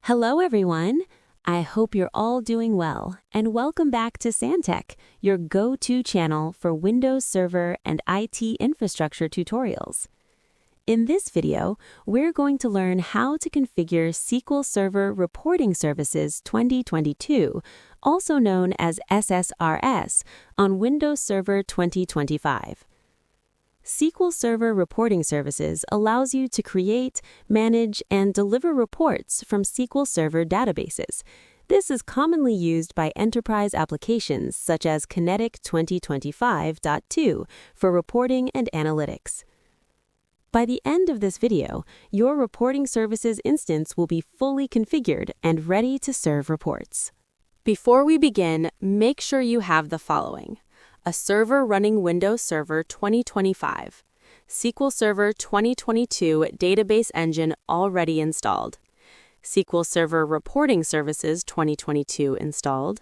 Hello, everyone. I hope you're all doing well, and welcome back to SanTech, your go-to channel for Windows Server and IT infrastructure tutorials. In this video, we're going to learn how to configure SQL Server Reporting Services 2022, also known as SSRS, on Windows Server 2025. SQL Server Reporting Services allows you to create, manage, and deliver reports from SQL Server databases. This is commonly used by enterprise applications such as Kinetic 2025.2 for reporting and analytics. By the end of this video, your reporting services instance will be fully configured and ready to serve reports. Before we begin, make sure you have the following: a server running Windows Server 2025, SQL Server 2022 database engine already installed, SQL Server Reporting Services 2022 installed,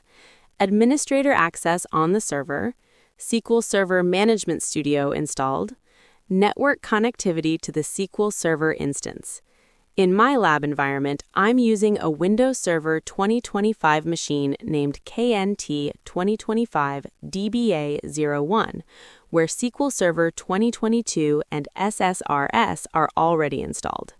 administrator access on the server, SQL Server Management Studio installed, network connectivity to the SQL Server instance. In my lab environment, I'm using a Windows Server 2025 machine named KNT 2025 DBA01, where SQL Server 2022 and SSRS are already installed.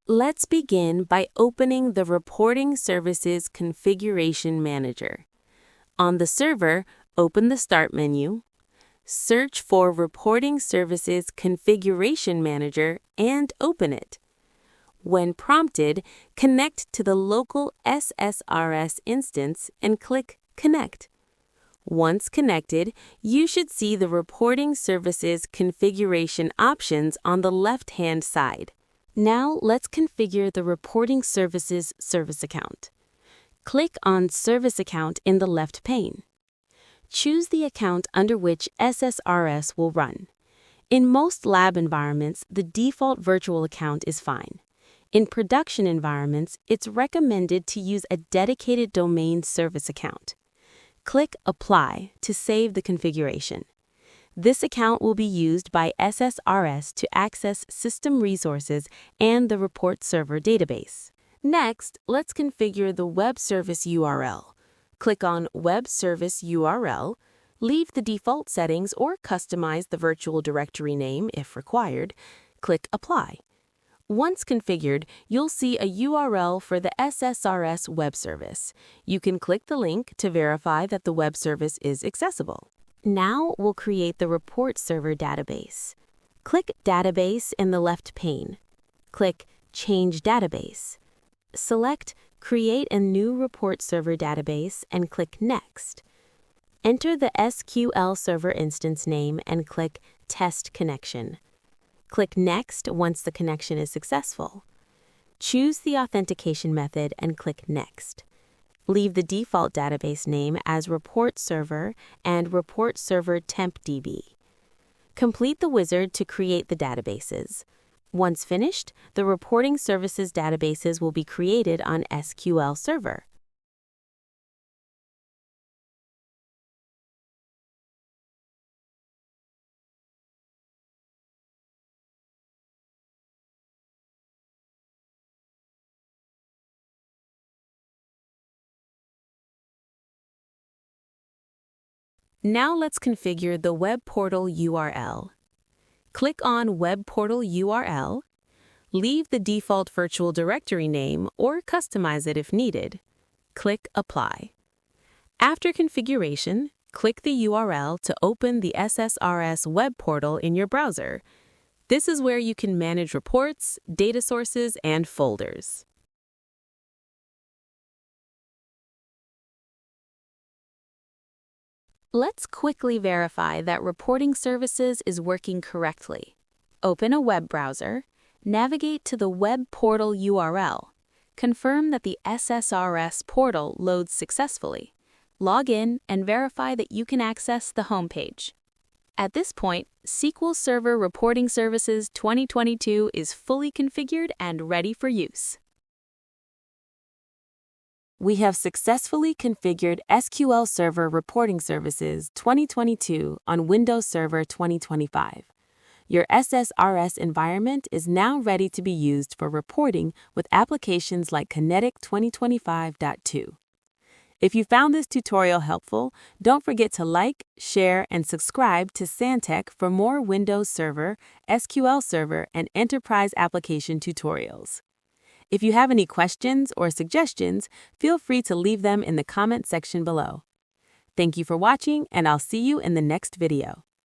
Let's begin by opening the Reporting Services Configuration Manager. On the server, open the Start menu, search for Reporting Services Configuration Manager, and open it. When prompted, connect to the local SSRS instance and click Connect. Once connected, you should see the Reporting Services configuration options on the left-hand side. Now, let's configure the Reporting Services service account. Click on Service Account in the left pane. Choose the account under which SSRS will run. In most lab environments, the default virtual account is fine. In production environments, it's recommended to use a dedicated domain service account. Click Apply to save the configuration. This account will be used by SSRS to access system resources and the report server database. Next, let's configure the web service URL. Click on Web Service URL, leave the default settings or customize the virtual directory name if required. Click Apply. Once configured, you'll see a URL for the SSRS web service. You can click the link to verify that the web service is accessible. Now we'll create the report server database. Click Database in the left pane. Click Change Database. Select Create a new report server database and click Next. Enter the SQL Server instance name and click Test Connection. Click Next once the connection is successful. Choose the authentication method and click Next. Leave the default database name as Report Server and Report Server TempDB. Complete the wizard to create the databases. Once finished, the reporting services databases will be created on SQL Server. Now let's configure the web portal URL. Click on Web Portal URL, leave the default virtual directory name or customize it if needed. Click Apply. After configuration, click the URL to open the SSRS web portal in your browser. This is where you can manage reports, data sources, and folders. Let's quickly verify that Reporting Services is working correctly. Open a web browser, navigate to the web portal URL, confirm that the SSRS portal loads successfully, log in, and verify that you can access the homepage. At this point, SQL Server Reporting Services 2022 is fully configured and ready for use. We have successfully configured SQL Server Reporting Services 2022 on Windows Server 2025. Your SSRS environment is now ready to be used for reporting with applications like Kinetic 2025.2. If you found this tutorial helpful, don't forget to like, share, and subscribe to SanTech for more Windows Server, SQL Server, and enterprise application tutorials. If you have any questions or suggestions, feel free to leave them in the comment section below. Thank you for watching, and I'll see you in the next video.